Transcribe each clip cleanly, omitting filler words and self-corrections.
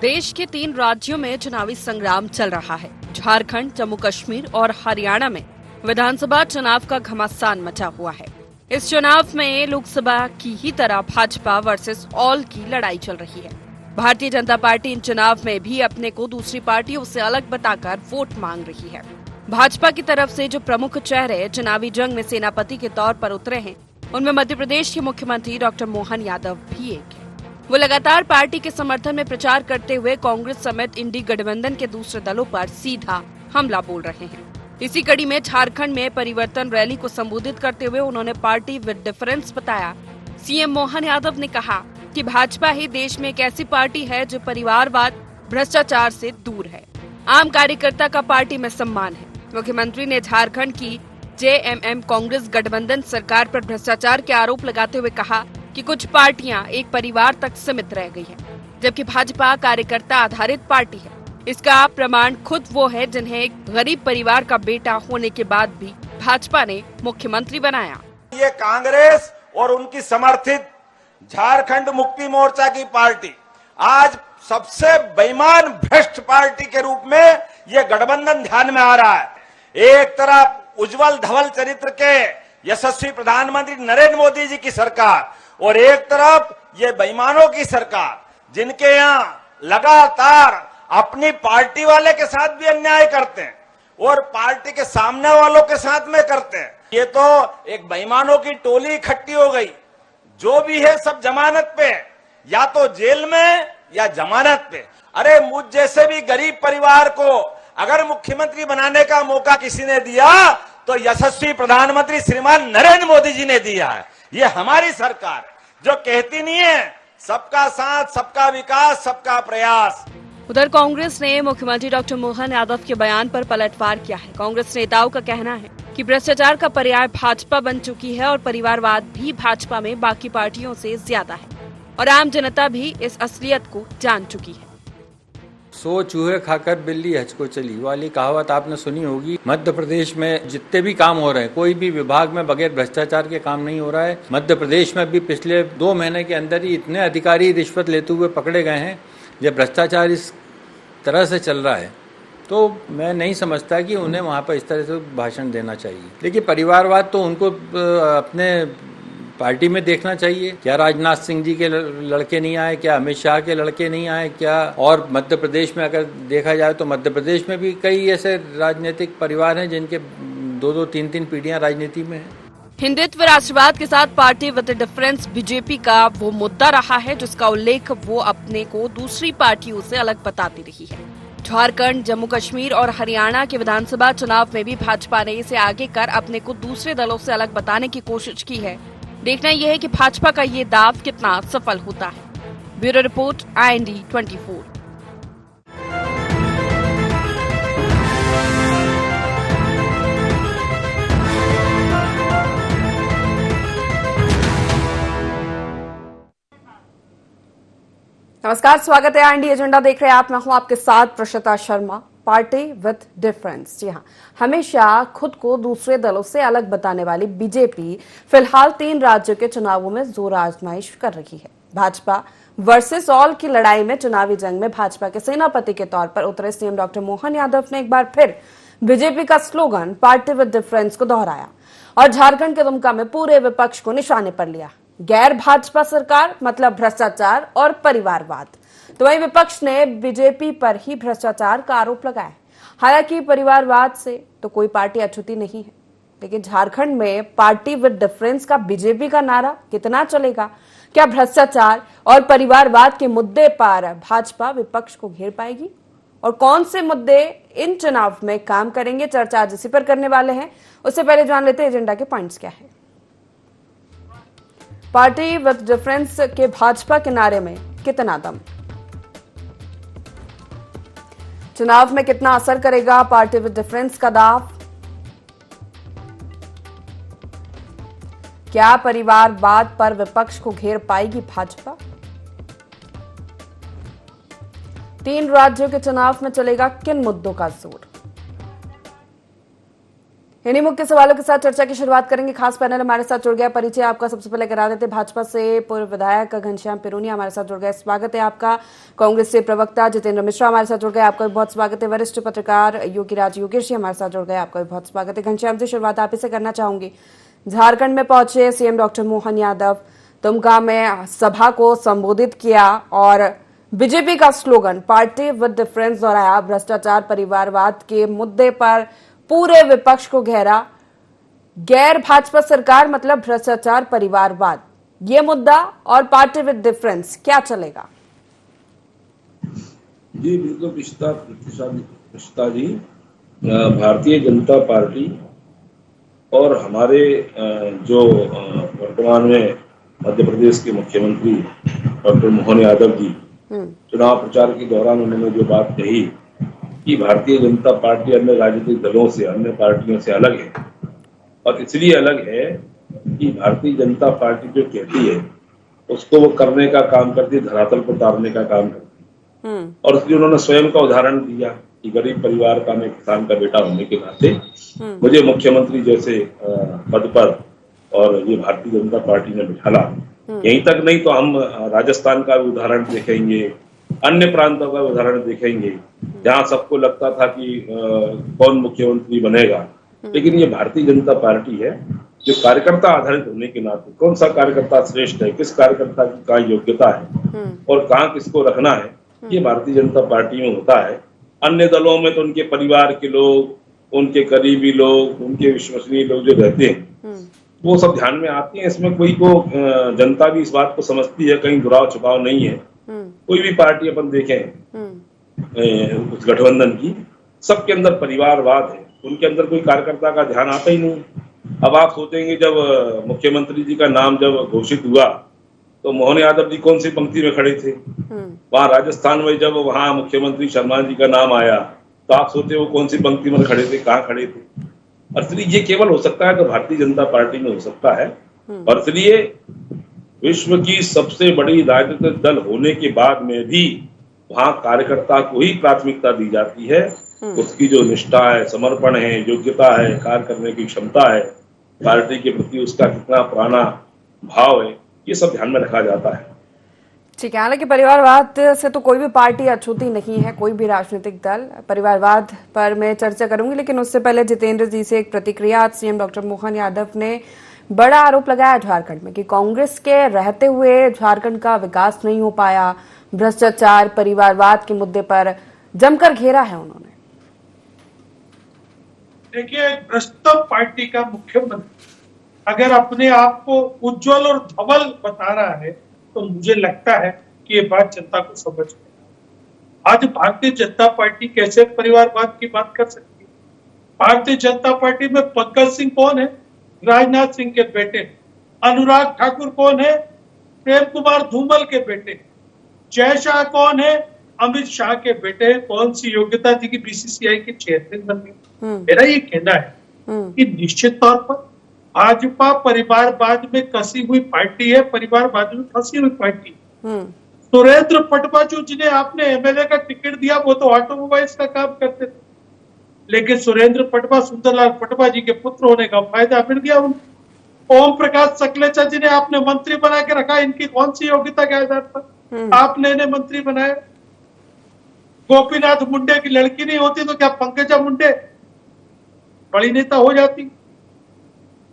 देश के 3 राज्यों में चुनावी संग्राम चल रहा है। झारखंड, जम्मू कश्मीर और हरियाणा में विधानसभा चुनाव का घमासान मचा हुआ है। इस चुनाव में लोकसभा की ही तरह भाजपा वर्सेस ऑल की लड़ाई चल रही है। भारतीय जनता पार्टी इन चुनाव में भी अपने को दूसरी पार्टियों से अलग बताकर वोट मांग रही है। भाजपा की तरफ से जो प्रमुख चेहरे चुनावी जंग में सेनापति के तौर पर उतरे हैं, उनमें मध्य प्रदेश के मुख्यमंत्री डॉक्टर मोहन यादव भी एक है। वो लगातार पार्टी के समर्थन में प्रचार करते हुए कांग्रेस समेत इंडी गठबंधन के दूसरे दलों पर सीधा हमला बोल रहे हैं। इसी कड़ी में झारखंड में परिवर्तन रैली को संबोधित करते हुए उन्होंने पार्टी विद डिफरेंस बताया। सीएम मोहन यादव ने कहा कि भाजपा ही देश में एक ऐसी पार्टी है जो परिवारवाद, भ्रष्टाचार से दूर है। आम कार्यकर्ता का पार्टी में सम्मान है। मुख्यमंत्री ने झारखंड की जेएमएम कांग्रेस गठबंधन सरकार पर भ्रष्टाचार के आरोप लगाते हुए कहा कि कुछ पार्टियां एक परिवार तक सीमित रह गई हैं, जबकि भाजपा कार्यकर्ता आधारित पार्टी है। इसका प्रमाण खुद वो है जिन्हें एक गरीब परिवार का बेटा होने के बाद भी भाजपा ने मुख्यमंत्री बनाया। ये कांग्रेस और उनकी समर्थित झारखंड मुक्ति मोर्चा की पार्टी आज सबसे बेईमान भ्रष्ट पार्टी के रूप में ये गठबंधन ध्यान में आ रहा है। एक तरफ उज्जवल धवल चरित्र के यशस्वी प्रधानमंत्री नरेंद्र मोदी जी की सरकार और एक तरफ ये बेईमानों की सरकार, जिनके यहाँ लगातार अपनी पार्टी वाले के साथ भी अन्याय करते हैं और पार्टी के सामने वालों के साथ में करते हैं। ये तो एक बेईमानों की टोली इकट्ठी हो गई। जो भी है सब जमानत पे, या तो जेल में या जमानत पे। अरे मुझ जैसे भी गरीब परिवार को अगर मुख्यमंत्री बनाने का मौका किसी ने दिया तो यशस्वी प्रधानमंत्री श्रीमान नरेंद्र मोदी जी ने दिया है। ये हमारी सरकार जो कहती नहीं है सबका साथ, सबका विकास, सबका प्रयास। उधर कांग्रेस ने मुख्यमंत्री डॉक्टर मोहन यादव के बयान पर पलटवार किया है। कांग्रेस नेताओं का कहना है कि भ्रष्टाचार का पर्याय भाजपा बन चुकी है और परिवारवाद भी भाजपा में बाकी पार्टियों से ज्यादा है और आम जनता भी इस असलियत को जान चुकी है। 100 चूहे खाकर बिल्ली हज को चली वाली कहावत आपने सुनी होगी। मध्य प्रदेश में जितने भी काम हो रहे हैं, कोई भी विभाग में बगैर भ्रष्टाचार के काम नहीं हो रहा है। मध्य प्रदेश में भी पिछले 2 महीने के अंदर ही इतने अधिकारी रिश्वत लेते हुए पकड़े गए हैं। जब भ्रष्टाचार इस तरह से चल रहा है तो मैं नहीं समझता कि उन्हें वहाँ पर इस तरह से भाषण देना चाहिए। देखिए, परिवारवाद तो उनको अपने पार्टी में देखना चाहिए। क्या राजनाथ सिंह जी के लड़के नहीं आए? क्या अमित शाह के लड़के नहीं आए? क्या और मध्य प्रदेश में अगर देखा जाए तो मध्य प्रदेश में भी कई ऐसे राजनीतिक परिवार हैं जिनके 2-2, 3-3 पीढ़ियां राजनीति में हैं। हिंदुत्व राष्ट्रवाद के साथ पार्टी विद डिफरेंस बीजेपी का वो मुद्दा रहा है जिसका उल्लेख वो अपने को दूसरी पार्टियों से अलग बताती रही है। झारखंड, जम्मू कश्मीर और हरियाणा के विधानसभा चुनाव में भी भाजपा ने इसे आगे कर अपने को दूसरे दलों से अलग बताने की कोशिश की है। देखना यह है कि भाजपा का ये दाव कितना सफल होता है। Bureau report, IND 24। नमस्कार, स्वागत है IND एजेंडा देख रहे हैं आप। मैं हूं आपके साथ प्रशिता शर्मा। पार्टी विद डिफरेंस, जी हाँ, हमेशा खुद को दूसरे दलों से अलग बताने वाली बीजेपी फिलहाल 3 राज्यों के चुनावों में जोर आजमाइश कर रही है। भाजपा वर्सेस ऑल की लड़ाई में चुनावी जंग में भाजपा के सेनापति के तौर पर उतरे सीएम डॉक्टर मोहन यादव ने एक बार फिर बीजेपी का स्लोगन पार्टी विद डिफरेंस को दोहराया और झारखंड के दुमका में पूरे विपक्ष को निशाने पर लिया। गैर भाजपा सरकार मतलब भ्रष्टाचार और परिवारवाद। तो वहीं विपक्ष ने बीजेपी पर ही भ्रष्टाचार का आरोप लगाया। हालांकि परिवारवाद से तो कोई पार्टी अछूती नहीं है, लेकिन झारखंड में पार्टी विद डिफरेंस का बीजेपी का नारा कितना चलेगा? क्या भ्रष्टाचार और परिवारवाद के मुद्दे पर भाजपा विपक्ष को घेर पाएगी? और कौन से मुद्दे इन चुनाव में काम करेंगे? चर्चा आज इसी पर करने वाले हैं। उससे पहले जान लेते हैं एजेंडा के पॉइंट्स क्या है। पार्टी विद डिफरेंस के भाजपा के नारे में कितना दम? चुनाव में कितना असर करेगा पार्टी विद डिफरेंस का दाव? क्या परिवारवाद पर विपक्ष को घेर पाएगी भाजपा? 3 राज्यों के चुनाव में चलेगा किन मुद्दों का जोर? इन्हीं मुख्य सवालों के साथ चर्चा की शुरुआत करेंगे। खास पैनल हमारे साथ जुड़ गया। परिचय आपका सबसे पहले करा देते। भाजपा से पूर्व विधायक घनश्याम पिरूनिया हमारे साथ जुड़ गए, स्वागत है आपका। कांग्रेस से प्रवक्ता जितेंद्र मिश्रा हमारे साथ जुड़ गए, आपका भी बहुत स्वागत है। वरिष्ठ पत्रकार योगीराज योगेश जी हमारे साथ जुड़ गए, आपका भी बहुत स्वागत है। घनश्याम जी, शुरुआत आप ही से करना चाहूंगी। झारखंड में पहुंचे सीएम डॉक्टर मोहन यादव, दुमका में सभा को संबोधित किया और बीजेपी का स्लोगन पार्टी विद डिफरेंस दोहराया। भ्रष्टाचार परिवारवाद के मुद्दे पर पूरे विपक्ष को घेरा। गैर भाजपा सरकार मतलब भ्रष्टाचार परिवारवाद, ये मुद्दा और पार्टी विद डिफरेंस क्या चलेगा? जी बिल्कुल पिछता जी, भारतीय जनता पार्टी और हमारे जो वर्तमान में मध्य प्रदेश के मुख्यमंत्री डॉक्टर मोहन यादव जी चुनाव प्रचार के दौरान उन्होंने जो बात कही कि भारतीय जनता पार्टी अन्य राजनीतिक दलों से, अन्य पार्टियों से अलग है, और इसलिए अलग है कि भारतीय जनता पार्टी जो कहती है उसको वो करने का काम करती है, धरातल पर उतारने का काम करती है। और इसलिए उन्होंने स्वयं का उदाहरण दिया कि गरीब परिवार का, मैं किसान का बेटा होने के नाते मुझे मुख्यमंत्री जैसे पद पर और ये भारतीय जनता पार्टी ने बिठाला। यहीं तक नहीं तो हम राजस्थान का भी उदाहरण देखेंगे, अन्य प्रांतों का उदाहरण देखेंगे जहां सबको लगता था कि कौन मुख्यमंत्री बनेगा, लेकिन ये भारतीय जनता पार्टी है जो कार्यकर्ता आधारित होने के नाते कौन सा कार्यकर्ता श्रेष्ठ है, किस कार्यकर्ता की कहाँ योग्यता है और कहाँ किसको रखना है, ये भारतीय जनता पार्टी में होता है। अन्य दलों में तो उनके परिवार के लोग, उनके करीबी लोग, उनके विश्वसनीय लोग जो रहते हैं वो सब ध्यान में आते हैं। इसमें कोई को जनता भी इस बात को समझती है, कहीं दुराव छुपाव नहीं है। कोई भी पार्टी अपन देखें उस गठबंधन की, सबके अंदर परिवारवाद है, उनके अंदर कोई कार्यकर्ता का ध्यान आता ही नहीं। अब आप सोचेंगे जब मुख्यमंत्री जी का नाम जब घोषित हुआ तो मोहन यादव जी कौन सी पंक्ति में खड़े थे? वहां राजस्थान में जब वहां मुख्यमंत्री शर्मा जी का नाम आया तो आप सोचे वो कौन सी पंक्ति में खड़े थे, कहाँ खड़े थे? और इसलिए ये केवल हो सकता है तो भारतीय जनता पार्टी में हो सकता है। और इसलिए विश्व की सबसे बड़ी राजनीतिक दल होने के बाद में भी वहां कार्यकर्ता को ही प्राथमिकता दी जाती है। उसकी जो निष्ठा है, समर्पण है, योग्यता है, कार्य करने की क्षमता है, पार्टी के प्रति उसका कितना पुराना भाव है, ये सब ध्यान में रखा जाता है। ठीक है, हालांकि परिवारवाद से तो कोई भी पार्टी अछूती नहीं है, कोई भी राजनीतिक दल। परिवारवाद पर मैं चर्चा करूंगी, लेकिन उससे पहले जितेंद्र जी से एक प्रतिक्रिया। आज सीएम डॉक्टर मोहन यादव ने बड़ा आरोप लगाया झारखंड में कि कांग्रेस के रहते हुए झारखंड का विकास नहीं हो पाया। भ्रष्टाचार परिवारवाद के मुद्दे पर जमकर घेरा है उन्होंने। देखिए, भ्रष्ट पार्टी का मुख्यमंत्री अगर अपने आप को उज्जवल और धवल बता रहा है तो मुझे लगता है कि ये बात जनता को समझ में। आज भारतीय जनता पार्टी कैसे परिवारवाद की बात कर सकती है? भारतीय जनता पार्टी में पंकज सिंह कौन है? राजनाथ सिंह के बेटे। अनुराग ठाकुर कौन है? प्रेम कुमार धूमल के बेटे। जय शाह कौन है? अमित शाह के बेटे। कौन सी योग्यता थी कि बीसीसीआई के चेयरमैन बन गए? मेरा ये कहना है कि निश्चित तौर पर भाजपा परिवारवाद में कसी हुई पार्टी है, परिवारवाद में फंसी हुई पार्टी। सुरेंद्र पटवा जो जिन्हें आपने एमएलए का टिकट दिया वो तो ऑटोमोबाइल्स का काम करते थे, लेकिन सुरेंद्र पटवा सुंदरलाल पटवा जी के पुत्र होने का फायदा मिल गया उनको। ओम प्रकाश सकलेचा जिन्हें आपने मंत्री बना के रखा, इनकी कौन सी योग्यता के आधार पर आपने इन्हें मंत्री बनाया? गोपीनाथ मुंडे की लड़की नहीं होती तो क्या पंकजा मुंडे बड़ी नेता हो जाती?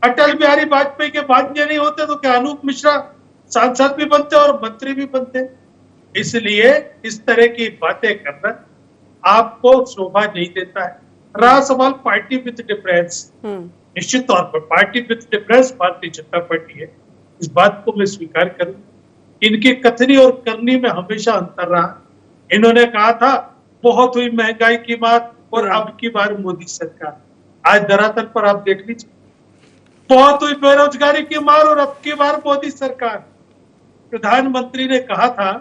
अटल बिहारी वाजपेयी के भांजे नहीं होते तो क्या अनूप मिश्रा सांसद भी बनते और मंत्री भी बनते? इसलिए इस तरह की बातें करना आपको शोभा नहीं देता है। रहा सवाल पार्टी विद डिफरेंस, निश्चित तौर पर party with difference Bharatiya Janata party है, इस बात को मैं स्वीकार करूं। इनकी कथनी और करनी में हमेशा अंतर रहा। इन्होंने कहा था बहुत हुई महंगाई की बात और अब की बार मोदी सरकार। आज धरातल पर आप देख लीजिए, बहुत हुई बेरोजगारी की मार और अब की बार मोदी सरकार। प्रधानमंत्री ने कहा था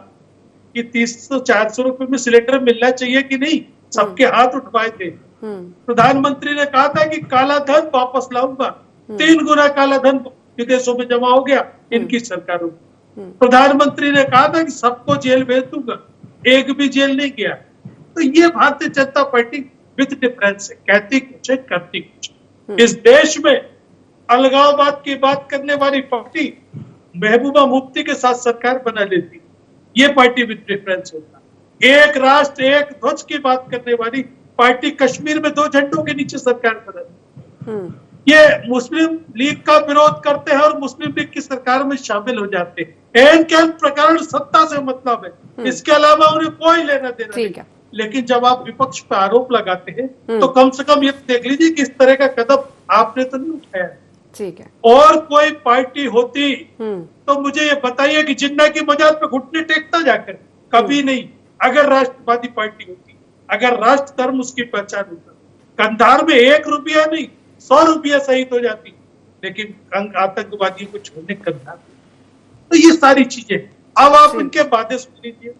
कि 300-400 रुपए में सिलेंडर मिलना चाहिए कि नहीं, सबके हाथ उठवाए थे। प्रधानमंत्री ने कहा था कि काला धन वापस लाऊंगा, 3 गुना काला धन विदेशों में जमा हो गया इनकी सरकारों। प्रधानमंत्री ने कहा था कि सबको जेल भेज दूंगा, एक भी जेल नहीं गया। तो ये Bharatiya Janata party with difference है, कहती कुछ है, करती कुछ। इस देश में अलगाववाद की बात करने वाली पार्टी महबूबा मुफ्ती के साथ सरकार बना लेती, ये पार्टी विद डिफरेंस होता। एक राष्ट्र एक ध्वज की बात करने वाली पार्टी कश्मीर में 2 झंडों के नीचे सरकार बनाती। ये मुस्लिम लीग का विरोध करते हैं और मुस्लिम लीग की सरकार में शामिल हो जाते हैं। एन के प्रकरण सत्ता से मतलब है, इसके अलावा उन्हें कोई लेना देना नहीं। लेकिन जब आप विपक्ष पर आरोप लगाते हैं तो कम से कम ये देख लीजिए कि इस तरह का कदम आपने तो नहीं उठाया। ठीक है। और कोई पार्टी होती तो मुझे ये बताइए कि जिन्ना की मजार पे घुटने टेकता जाकर, कभी नहीं। अगर राष्ट्रवादी पार्टी होती, अगर राष्ट्र धर्म उसकी पहचान होता, कंधार में 1 रुपया नहीं 100 रुपया शहीद हो जाती, लेकिन आतंकवादी को छोड़ने कंधार। तो ये सारी चीजें अब आप इनके वादे सुन लीजिए।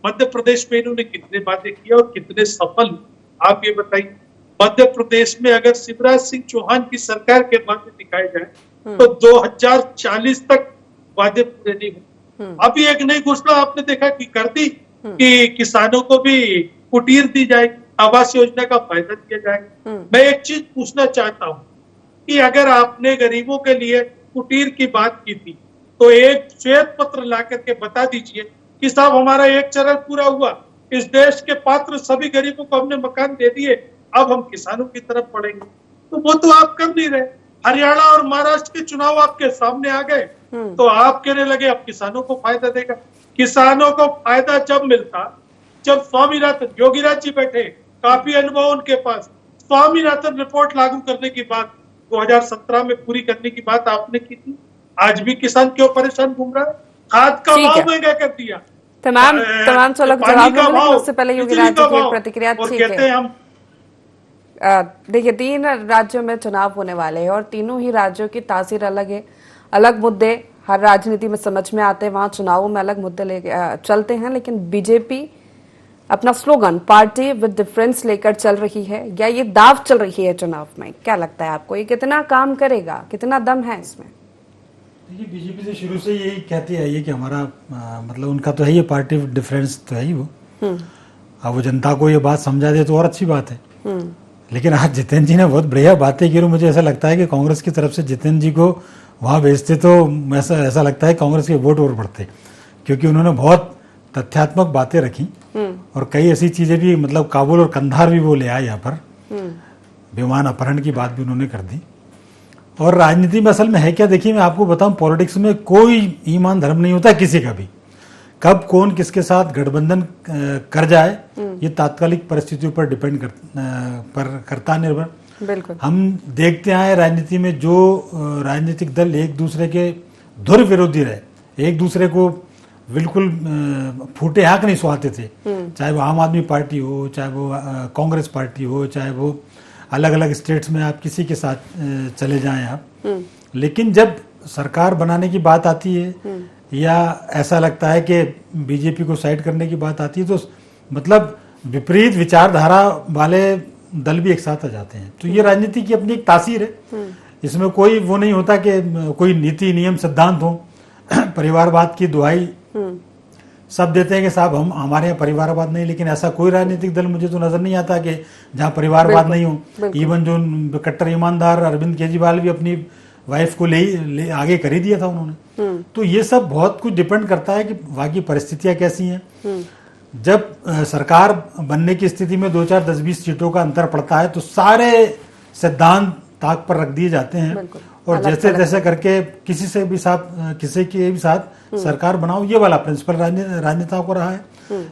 मध्य प्रदेश में इन्होंने कितने वादे किए और कितने सफल, आप ये बताइए। मध्य प्रदेश में अगर शिवराज सिंह चौहान की सरकार के वादे दिखाए जाए तो 2040 तक वादे पूरे नहीं हुए। अभी एक नई घोषणा आपने देखा कि कर दी कि किसानों को भी कुटीर दी जाएगी, आवास योजना का फायदा दिया जाएगा। मैं एक चीज पूछना चाहता हूँ कि अगर आपने गरीबों के लिए कुटीर की बात की थी तो एक श्वेत पत्र ला करके बता दीजिए कि साहब हमारा एक चरण पूरा हुआ, इस देश के पात्र सभी गरीबों को हमने मकान दे दिए, अब हम किसानों की तरफ बढ़ेंगे। तो वो तो आप कर नहीं रहे। हरियाणा और महाराष्ट्र के चुनाव आपके सामने आ गए तो आप कहने लगे अब किसानों को फायदा देगा। किसानों को फायदा जब मिलता जब स्वामीनाथन, योगीराज जी बैठे, काफी अनुभव उनके पास, स्वामीनाथन रिपोर्ट लागू करने की बात 2017 में पूरी करने की बात आपने की थी। आज भी किसान क्यों परेशान घूम रहा है? खाद का भाव महंगा कर दिया। तमाम सवालों का जवाब मिले, उससे पहले योगीराज जी की प्रतिक्रिया। ठीक है, देखिए 3 राज्यों में चुनाव होने वाले हैं और तीनों ही राज्यों की तासीर अलग है, अलग मुद्दे हर राजनीति में समझ में आते हैं, वहां चुनावों में अलग मुद्दे लेके चलते हैं। लेकिन बीजेपी अपना स्लोगन पार्टी विद डिफरेंस लेकर चल रही है, या ये दाव चल रही है चुनाव में? क्या लगता है आपको, ये कितना काम करेगा, कितना दम है इसमें? देखिए बीजेपी से शुरू से यही कहती आई है कि हमारा मतलब उनका तो है ये पार्टी विद डिफरेंस तो है ही वो। अब वो जनता को ये बात समझा दे तो और अच्छी बात है। लेकिन आज जितेंद्र जी ने बहुत बढ़िया बातें की और मुझे ऐसा लगता है कि कांग्रेस की तरफ से जितेंद्र जी को वहाँ भेजते तो ऐसा लगता है कांग्रेस के वोट और बढ़ते, क्योंकि उन्होंने बहुत तथ्यात्मक बातें रखी और कई ऐसी चीजें भी, मतलब काबुल और कंधार भी वो ले आए यहाँ पर, विमान अपहरण की बात भी उन्होंने कर दी। और राजनीति में असल में है क्या, देखिए मैं आपको बताऊं, पॉलिटिक्स में कोई ईमान धर्म नहीं होता किसी का भी। कब कौन किसके साथ गठबंधन कर जाए ये तात्कालिक परिस्थितियों पर डिपेंड करता निर्भर। बिल्कुल हम देखते आए राजनीति में जो राजनीतिक दल एक दूसरे के धुर विरोधी रहे, एक दूसरे को बिल्कुल फूटे आंख नहीं सुहाते थे, चाहे वो आम आदमी पार्टी हो, चाहे वो कांग्रेस पार्टी हो, चाहे वो अलग अलग स्टेट्स में आप किसी के साथ चले जाएं आप। लेकिन जब सरकार बनाने की बात आती है या ऐसा लगता है कि बीजेपी को साइड करने की बात आती है तो मतलब विपरीत विचारधारा वाले दल भी एक साथ आ जाते हैं। तो ये राजनीति की अपनी एक तासीर है, इसमें कोई वो नहीं होता कि कोई नीति नियम सिद्धांत हो। परिवारवाद की दुहाई सब देते हैं कि साहब हम हमारे यहाँ परिवारवाद नहीं, लेकिन ऐसा कोई राजनीतिक दल मुझे तो नजर नहीं आता कि जहाँ परिवारवाद नहीं हो। इवन जो कट्टर ईमानदार अरविंद केजरीवाल भी अपनी वाइफ को ले आगे कर ही दिया था उन्होंने। तो ये सब बहुत कुछ डिपेंड करता है कि वहाँ की परिस्थितियां कैसी हैं। जब सरकार बनने की स्थिति में 2, 4, 10, 20 सीटों का अंतर पड़ता है तो सारे सिद्धांत ताक पर रख दिए जाते हैं और जैसे जैसे करके किसी के भी साथ सरकार बनाओ, ये वाला प्रिंसिपल राजनेताओं को रहा है।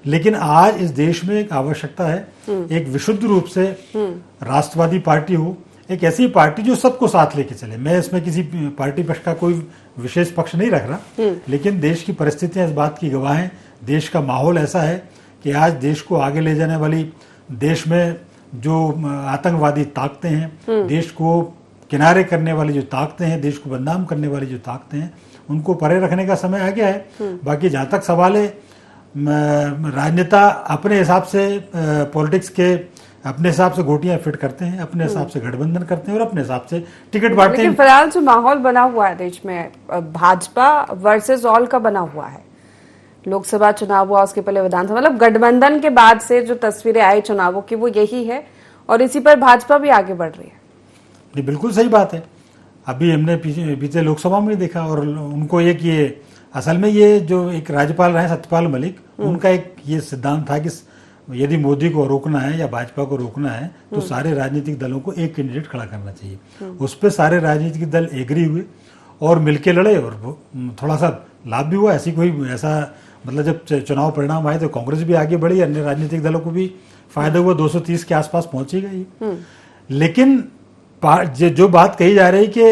लेकिन आज इस देश में एक आवश्यकता है, एक विशुद्ध रूप से राष्ट्रवादी पार्टी हो, एक ऐसी पार्टी जो सबको साथ लेके चले। मैं इसमें किसी पार्टी पक्ष का कोई विशेष पक्ष नहीं रख रहा, लेकिन देश की परिस्थितियां इस बात की गवाह हैं। देश का माहौल ऐसा है कि आज देश को आगे ले जाने वाली, देश में जो आतंकवादी ताकतें हैं, देश को किनारे करने वाली जो ताकतें हैं, देश को बदनाम करने वाली जो ताकतें हैं, उनको परे रखने का समय आ गया है। बाकी जहाँ तक सवाल है, राजनेता अपने हिसाब से पॉलिटिक्स के अपने हिसाब से गोटियां फिट करते हैं, अपने हिसाब से गठबंधन करते हैं और अपने हिसाब से टिकट बांटते हैं। फिलहाल जो माहौल बना हुआ है देश में, भाजपा वर्सेस ऑल का बना हुआ है। लोकसभा चुनाव हुआ, उसके पहले विधानसभा, मतलब गठबंधन के बाद से जो तस्वीरें आई चुनावों की वो यही है और इसी पर भाजपा भी आगे बढ़ रही है। ये बिल्कुल सही बात है। अभी हमने बीते लोकसभा में देखा, और उनको एक ये असल में ये जो एक राज्यपाल रहे सत्यपाल मलिक, उनका एक ये सिद्धांत था कि यदि मोदी को रोकना है या भाजपा को रोकना है तो सारे राजनीतिक दलों को एक कैंडिडेट खड़ा करना चाहिए। उस पर सारे राजनीतिक दल एग्री हुए और मिलके लड़े, और थोड़ा सा लाभ भी हुआ। ऐसी कोई ऐसा मतलब जब चुनाव परिणाम आए तो कांग्रेस भी आगे बढ़ी, अन्य राजनीतिक दलों को भी फायदा हुआ, 230 के आसपास पहुंची गई। लेकिन जो बात कही जा रही कि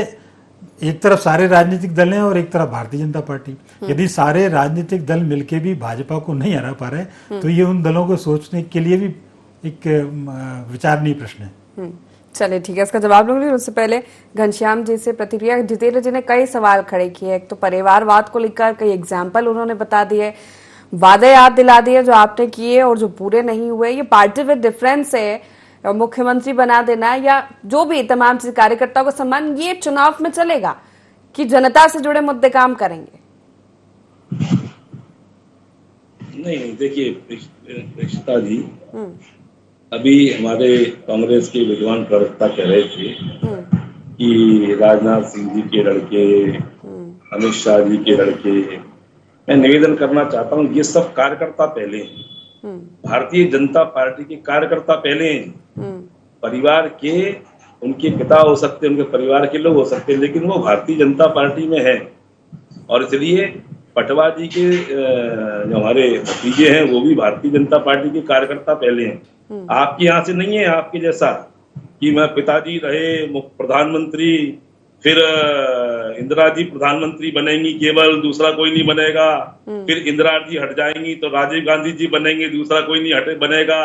एक तरफ सारे राजनीतिक दल हैं और एक तरफ भारतीय जनता पार्टी, यदि सारे राजनीतिक दल मिलके भी भाजपा को नहीं हरा पा रहे तो ये उन दलों को सोचने के लिए भी एक विचारणीय प्रश्न है। चलिए ठीक है, इसका जवाब लूंगी। उससे पहले घनश्याम जी से प्रतिक्रिया। जितेंद्र जी ने कई सवाल खड़े किए। एक तो परिवारवाद को लेकर कई एग्जाम्पल उन्होंने बता दिए, वादे याद दिला दिए जो आपने किए और जो पूरे नहीं हुए। ये पार्टी विद डिफरेंस है, मुख्यमंत्री बना देना या जो भी तमाम कार्यकर्ताओं का सम्मान, ये चुनाव में चलेगा कि जनता से जुड़े मुद्दे काम करेंगे? नहीं, देखिए रिश्ता जी, अभी हमारे कांग्रेस के विद्वान प्रवक्ता कह रहे थे कि राजनाथ सिंह जी के लड़के, अमित शाह जी के लड़के। मैं निवेदन करना चाहता हूँ, ये सब कार्यकर्ता पहले हैं। भारतीय जनता पार्टी के कार्यकर्ता पहले हैं। परिवार के उनके पिता हो सकते हैं, उनके परिवार के लोग हो सकते हैं, लेकिन वो भारतीय जनता पार्टी में है। और इसलिए पटवा जी के जो हमारे भतीजे हैं वो भी भारतीय जनता पार्टी के कार्यकर्ता पहले हैं। आपके यहाँ से नहीं है आपके जैसा कि मैं पिताजी रहे प्रधानमंत्री, फिर इंदिरा जी प्रधानमंत्री बनेंगी केवल, दूसरा कोई नहीं बनेगा, फिर इंदिरा जी हट जाएंगी तो राजीव गांधी जी बनेंगे, दूसरा कोई नहीं बनेगा,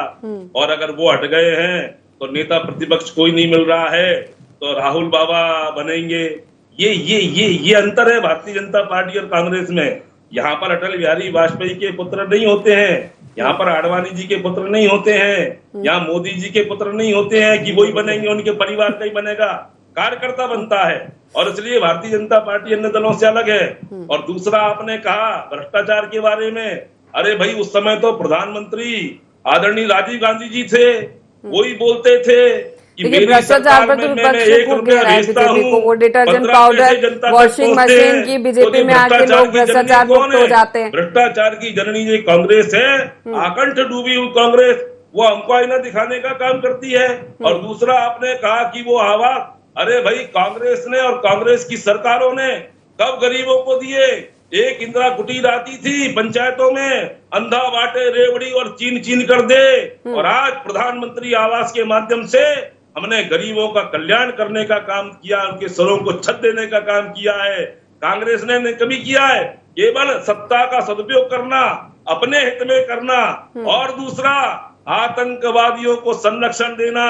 और अगर वो हट गए हैं तो नेता प्रतिपक्ष कोई नहीं मिल रहा है तो राहुल बाबा बनेंगे। ये अंतर है भारतीय जनता पार्टी और कांग्रेस में। यहाँ पर अटल बिहारी वाजपेयी के पुत्र नहीं होते हैं, यहाँ पर आडवाणी जी के पुत्र नहीं होते हैं, यहाँ मोदी जी के पुत्र नहीं होते हैं कि वही बनेंगे, उनके परिवार का ही बनेगा। कार्यकर्ता बनता है, और इसलिए भारतीय जनता पार्टी अन्य दलों से अलग है। और दूसरा, आपने कहा भ्रष्टाचार के बारे में, अरे भाई उस समय तो प्रधानमंत्री आदरणीय राजीव गांधी जी थे, वही बोलते थे कि भ्रष्टाचार पर तो विपक्ष को घेरा है बीजेपी को, डिटर्जेंट पाउडर, वॉशिंग मशीन की बीजेपी में आके लोग भ्रष्टाचार मुक्त हो जाते हैं। भ्रष्टाचार की जननी जो कांग्रेस है, आकंठ डूबी हुई कांग्रेस, वो हमको आईना दिखाने का काम करती है। और दूसरा, आपने कहा कि वो हवा, अरे भाई कांग्रेस ने और कांग्रेस की सरकारों ने कब गरीबों को दिए? एक इंदिरा कुटीर आती थी पंचायतों में, अंधा बाटे रेवड़ी और चीन चीन कर दे। और आज प्रधानमंत्री आवास के माध्यम से हमने गरीबों का कल्याण करने का काम किया, उनके सरों को छत देने का काम किया है। कांग्रेस ने कभी किया है? केवल सत्ता का सदुपयोग करना, अपने हित में करना। और दूसरा, आतंकवादियों को संरक्षण देना,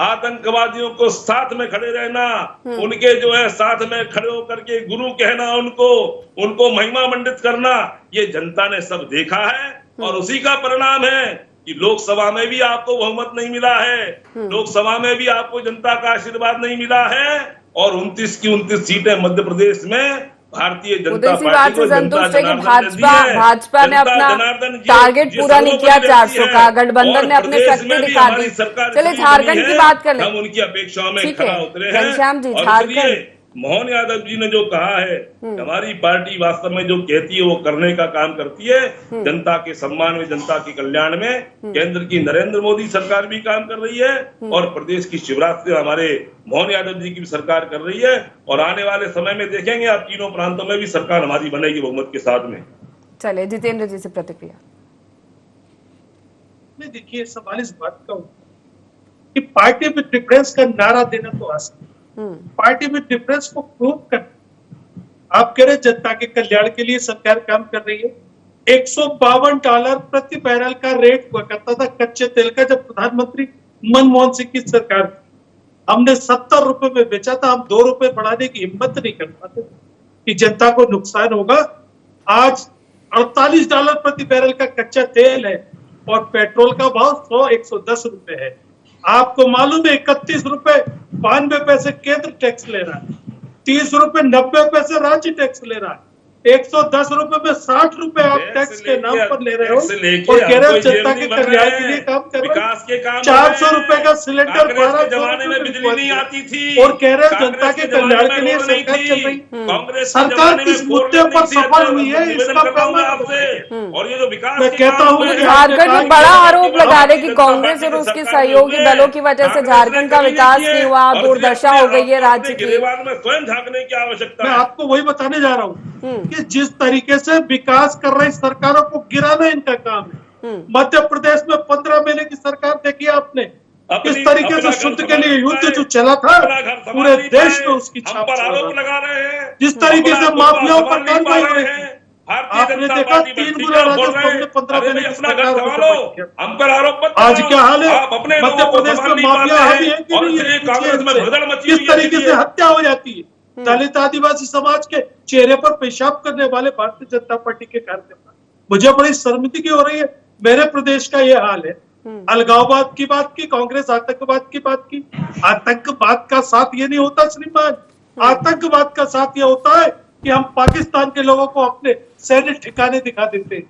आतंकवादियों को साथ में खड़े रहना, उनके जो है साथ में खड़े होकर के गुरु कहना, उनको महिमा मंडित करना, ये जनता ने सब देखा है। और उसी का परिणाम है कि लोकसभा में भी आपको बहुमत नहीं मिला है, लोकसभा में भी आपको जनता का आशीर्वाद नहीं मिला है। और 29 की 29 सीटें मध्य प्रदेश में भारतीय जनता पार्टी को संतुष्ट है कि भाजपा ने अपना टारगेट पूरा नहीं किया 400 का, गठबंधन ने अपनी शक्ति दिखा दी। चलिए झारखंड की बात कर लें, हम उनकी अपेक्षाओं में खरा उतरे हैं। घनश्याम जी, झारखंड, मोहन यादव जी ने जो कहा है, हमारी पार्टी वास्तव में जो कहती है वो करने का काम करती है। जनता के सम्मान में, जनता के कल्याण में केंद्र की नरेंद्र मोदी सरकार भी काम कर रही है, और प्रदेश की शिवराज से हमारे मोहन यादव जी की भी सरकार कर रही है। और आने वाले समय में देखेंगे आप, तीनों प्रांतों में भी सरकार हमारी बनेगी बहुमत के साथ में। चलिए जितेंद्र जी से प्रतिक्रिया। देखिए, सवाल इस बात का कि पार्टी में डिफरेंस का नारा देना तो आसान, पार्टी में डिफरेंस को प्रूव करना। आप कह रहे जनता के कल्याण के लिए सरकार काम कर रही है। $152 प्रति बैरल का रेट हुआ करता था कच्चे तेल का जब प्रधानमंत्री मनमोहन सिंह की सरकार थी। हमने 70 रुपए में बेचा था, हम 2 रुपए बढ़ाने की हिम्मत नहीं कर पाते कि जनता को नुकसान होगा। आज $48 प्रति बैरल का कच्चा तेल है और पेट्रोल का भाव 110 रुपए है। आपको मालूम है 31 रुपए 92 पैसे केंद्र टैक्स ले रहा है, 30 रुपए 90 पैसे राज्य टैक्स ले रहा है। 110 रुपए में 60 रुपए आप टैक्स के नाम पर ले रहे हो और कह रहे हो जनता के कल्याण के लिए काम कर रहे हो। 400 रुपए का सिलेंडर 1200 में बिजली नहीं आती थी और कह रहे हो जनता के कल्याण के लिए सरकार चल रही। सरकार किस मुद्दे पर सफल हुई है इसका प्रमाण आपसे। और ये जो विकास मैं कहता हूँ झारखंड में बड़ा आरोप लगा रहे कि कांग्रेस और उसके सहयोगी दलों की वजह से झारखंड का विकास नहीं हुआ, दुर्दशा हो गई है राज्य की। में स्वयं झांकने की आवश्यकता मैं है। आपको वही बताने जा रहा हूँ कि जिस तरीके से विकास कर रही सरकारों को गिराना इनका काम है। मध्य प्रदेश में 15 महीने की सरकार देखी आपने, किस तरीके से शुद्ध के लिए युद्ध जो चला था पूरे देश में उसकी छाप आरोप लगा रहे हैं। जिस तरीके से माफियाओं पर कार्रवाई हो रही है। आपने देखा 3 गुना राजस्थान में 15 महीने की सरकार हम पर आरोप आज क्या हाल है मध्य प्रदेश में माफिया हावी है कि नहीं? किस तरीके से हत्या हो जाती है दलित आदिवासी समाज के चेहरे पर पेशाब करने वाले भारतीय जनता पार्टी के कार्यकर्ता। मुझे बड़ी शर्मिंदगी हो रही है। मेरे प्रदेश का ये हाल है। अलगाववाद की बात की, कांग्रेस आतंकवाद की बात की। आतंकवाद का साथ ये नहीं होता श्रीमान, आतंकवाद का साथ ये होता है कि हम पाकिस्तान के लोगों को अपने सैन्य ठिकाने दिखा देते,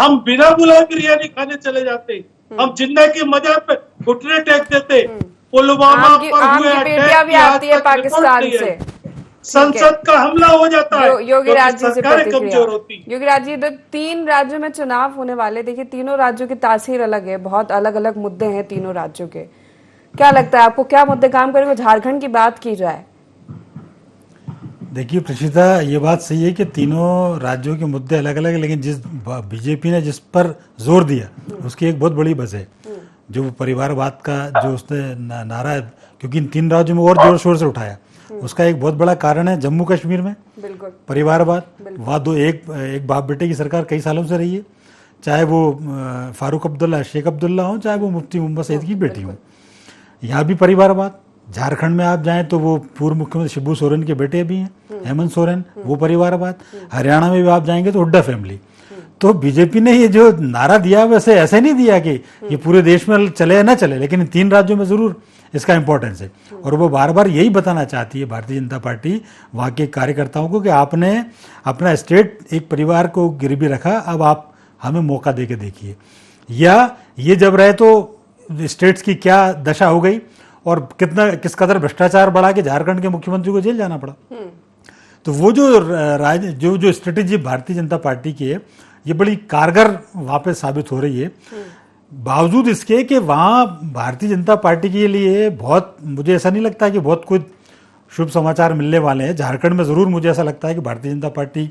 हम बिना बुलाए बिरयानी खाने चले जाते, हम जिन्ना की मजाक पे घुटने टेक देते। पुलवामा पर हुए अटैक भी आती है पाकिस्तान से, संसद का हमला हो जाता है, योगी राज जी से सरकारें कमजोर होती। योगी राज जी, तो 3 राज्यों में चुनाव होने वाले, देखिए तीनों राज्यों की तासीर अलग है, बहुत अलग अलग मुद्दे हैं तीनों राज्यों के। क्या लगता है आपको, क्या मुद्दे काम करेंगे? झारखंड की बात की जाए, देखिए प्रशिता, ये बात सही है कि तीनों राज्यों के मुद्दे अलग अलग है, लेकिन जिस बीजेपी ने जिस पर जोर दिया उसकी एक बहुत बड़ी वजह है जो परिवारवाद का जो उसने नारा है, क्योंकि इन 3 राज्यों में और जोर शोर से उठाया। उसका एक बहुत बड़ा कारण है जम्मू कश्मीर में परिवारवाद। वहाँ एक बाप बेटे की सरकार कई सालों से रही है, चाहे वो फारूक अब्दुल्ला शेख अब्दुल्ला हो, चाहे वो मुफ्ती मोहम्मद सईद की बेटी हो। यहाँ भी परिवारवाद। झारखंड में आप जाएं तो वो पूर्व मुख्यमंत्री शिबू सोरेन के बेटे भी हैं, हेमंत सोरेन, वो परिवारवाद। हरियाणा में भी आप जाएंगे तो हुड्डा फैमिली। तो बीजेपी ने ये जो नारा दिया वैसे ऐसे नहीं दिया कि ये पूरे देश में चले या ना चले, लेकिन इन 3 राज्यों में जरूर इसका इंपॉर्टेंस है। और वो बार बार यही बताना चाहती है भारतीय जनता पार्टी वहाँ के कार्यकर्ताओं को कि आपने अपना स्टेट एक परिवार को गिरवी रखा, अब आप हमें मौका दे के देखिए। या ये जब रहे तो स्टेट्स की क्या दशा हो गई और किस कदर भ्रष्टाचार बढ़ा कि झारखंड के मुख्यमंत्री को जेल जाना पड़ा। तो वो जो स्ट्रेटेजी भारतीय जनता पार्टी की है ये बड़ी कारगर वहाँ पे साबित हो रही है। बावजूद इसके कि वहाँ भारतीय जनता पार्टी के लिए बहुत, मुझे ऐसा नहीं लगता कि बहुत कुछ शुभ समाचार मिलने वाले हैं। झारखंड में ज़रूर मुझे ऐसा लगता है कि भारतीय जनता पार्टी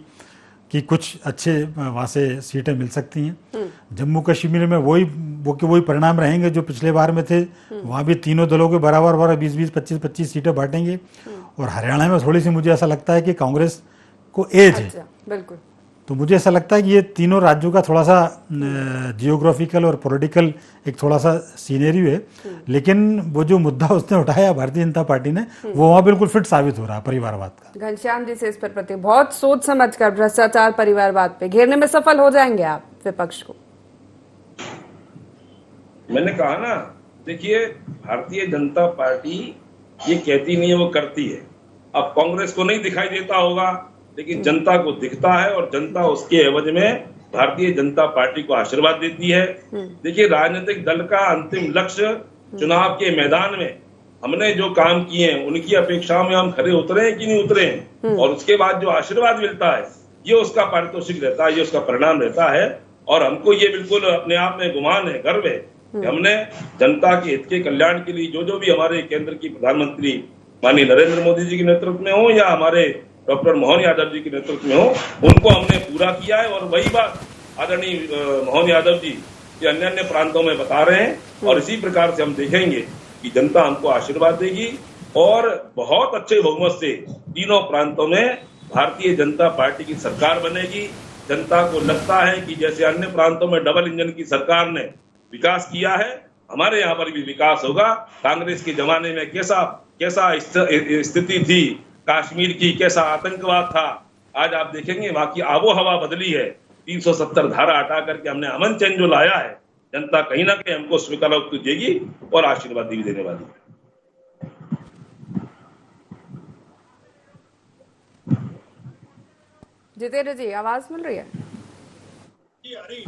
की कुछ अच्छे वहाँ से सीटें मिल सकती हैं। जम्मू कश्मीर में वही परिणाम रहेंगे जो पिछले बार में थे। वहाँ भी तीनों दलों के बराबर 20-20, 25-25 सीटें बांटेंगे। और हरियाणा में थोड़ी सी मुझे ऐसा लगता है कि कांग्रेस को एज है। बिल्कुल। तो मुझे ऐसा लगता है कि ये तीनों राज्यों का थोड़ा सा जियोग्राफिकल और पॉलिटिकल एक थोड़ा सा सीनेरियो है, लेकिन वो जो मुद्दा उसने उठाया भारतीय जनता पार्टी ने वो वहाँ बिल्कुल फिट साबित हो रहा है परिवारवाद का। घनश्याम जी से इस पर बहुत सोच समझ कर भ्रष्टाचार परिवारवाद पे घेरने में सफल हो जाएंगे आप विपक्ष को? मैंने कहा ना, देखिए भारतीय जनता पार्टी ये कहती नहीं है, वो करती है। अब कांग्रेस को नहीं दिखाई देता होगा, लेकिन जनता को दिखता है और जनता उसके एवज में भारतीय जनता पार्टी को आशीर्वाद देती है। देखिए राजनीतिक दल का अंतिम लक्ष्य चुनाव के मैदान में हमने जो काम किए हैं उनकी अपेक्षाओं में हम खरे उतरे हैं कि नहीं उतरे हैं, और उसके बाद जो आशीर्वाद मिलता है ये उसका पारितोषिक रहता है, ये उसका परिणाम रहता है। और हमको ये बिल्कुल अपने आप में गुमान है, गर्व है कि हमने जनता के हित के कल्याण के लिए जो भी हमारे केंद्र की प्रधानमंत्री माननीय नरेंद्र मोदी जी के नेतृत्व में हो या हमारे डॉक्टर मोहन यादव जी के नेतृत्व में हो, उनको हमने पूरा किया है। और वही बात आदरणीय मोहन यादव जी के अन्य अन्य प्रांतों में बता रहे हैं। और इसी प्रकार से हम देखेंगे कि जनता हमको आशीर्वाद देगी और बहुत अच्छे बहुमत से तीनों प्रांतों में भारतीय जनता पार्टी की सरकार बनेगी। जनता को लगता है कि जैसे अन्य प्रांतों में डबल इंजन की सरकार ने विकास किया है, हमारे यहाँ पर भी विकास होगा। कांग्रेस के जमाने में कैसा स्थिति थी, कश्मीर की कैसा आतंकवाद था, आज आप देखेंगे वहां की आबो हवा बदली है। 370 धारा हटा करके हमने अमन चैन जो लाया है, जनता कहीं ना कहीं हमको स्वीकारोक्ति देगी और आशीर्वाद भी देने वाली है। जितेंद्र जी, आवाज मिल रही है? जी, अरे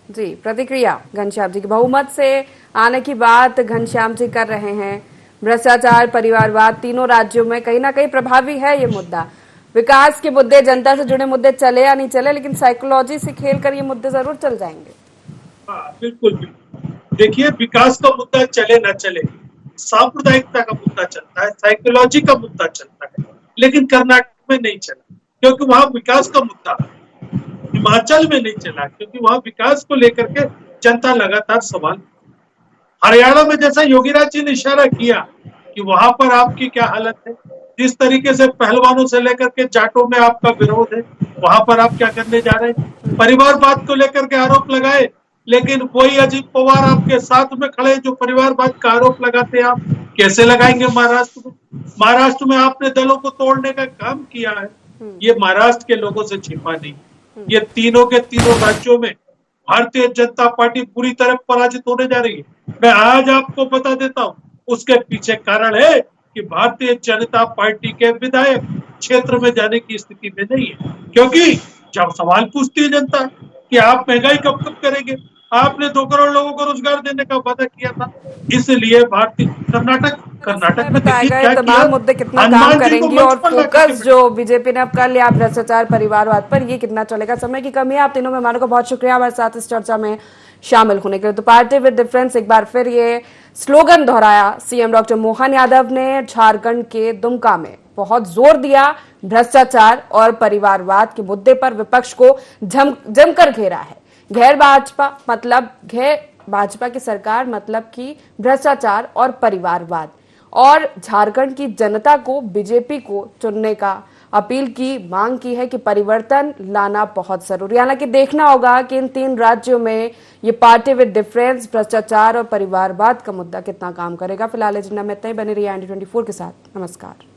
जी, प्रतिक्रिया घनश्याम जी की। बहुमत से आने की बात घनश्याम जी कर रहे हैं। भ्रष्टाचार, परिवारवाद, तीनों राज्यों में कहीं ना कहीं प्रभावी है ये मुद्दा। विकास के मुद्दे, जनता से जुड़े मुद्दे चले या नहीं चले, लेकिन साइकोलॉजी से खेलकर ये मुद्दे जरूर चल जाएंगे। हाँ, बिल्कुल बिल्कुल। देखिए, विकास का मुद्दा चले ना चले, सांप्रदायिकता का मुद्दा चलता है, साइकोलॉजी का मुद्दा चलता है, लेकिन कर्नाटक में नहीं चला क्योंकि वहां विकास का मुद्दा, हिमाचल में नहीं चला क्योंकि वहां विकास को लेकर के जनता लगातार सवाल। हरियाणा में जैसा योगीराज जी ने इशारा किया कि वहां पर आपकी क्या हालत है, जिस तरीके से पहलवानों से लेकर के जाटों में आपका विरोध है, वहां पर आप क्या करने जा रहे हैं। परिवारवाद को लेकर के आरोप लगाए, लेकिन वही अजीत पवार आपके साथ में खड़े जो परिवारवाद का आरोप लगाते हैं, आप कैसे लगाएंगे महाराष्ट्र में? महाराष्ट्र में आपने दलों को तोड़ने का काम किया है, ये महाराष्ट्र के लोगों से छिपा नहीं। ये तीनों के तीनों राज्यों में भारतीय जनता पार्टी पूरी तरह पराजित होने जा रही है। मैं आज आपको बता देता हूं, उसके पीछे कारण है कि भारतीय जनता पार्टी के विधायक क्षेत्र में जाने की स्थिति में नहीं है, क्योंकि जब सवाल पूछती है जनता कि आप महंगाई कब कब करेंगे, आपने 2 करोड़ लोगों को रोजगार देने का वादा किया था, इसलिए भारतीय कर्नाटक में देखिए क्या किया, तमाम मुद्दे कितना काम करेंगे और फोकस जो बीजेपी ने अब कर लिया भ्रष्टाचार, परिवारवाद पर, ये कितना चलेगा। समय की कमी है। आप तीनों मेहमानों का बहुत शुक्रिया हमारे साथ इस चर्चा में शामिल होने के लिए। तो पार्टी विद डिफरेंस, एक बार फिर ये स्लोगन दोहराया सीएम डॉक्टर मोहन यादव ने। झारखंड के दुमका में बहुत जोर दिया, भ्रष्टाचार और परिवारवाद के मुद्दे पर विपक्ष को जमकर घेरा है। गैर भाजपा की सरकार मतलब कि भ्रष्टाचार और परिवारवाद, और झारखंड की जनता को बीजेपी को चुनने का अपील की, मांग की है कि परिवर्तन लाना बहुत जरूरी। हालांकि देखना होगा कि इन 3 राज्यों में ये पार्टी विद डिफरेंस, भ्रष्टाचार और परिवारवाद का मुद्दा कितना काम करेगा। फिलहाल एजेंडा में इतना ही। बने रहिए IND24 के साथ। नमस्कार।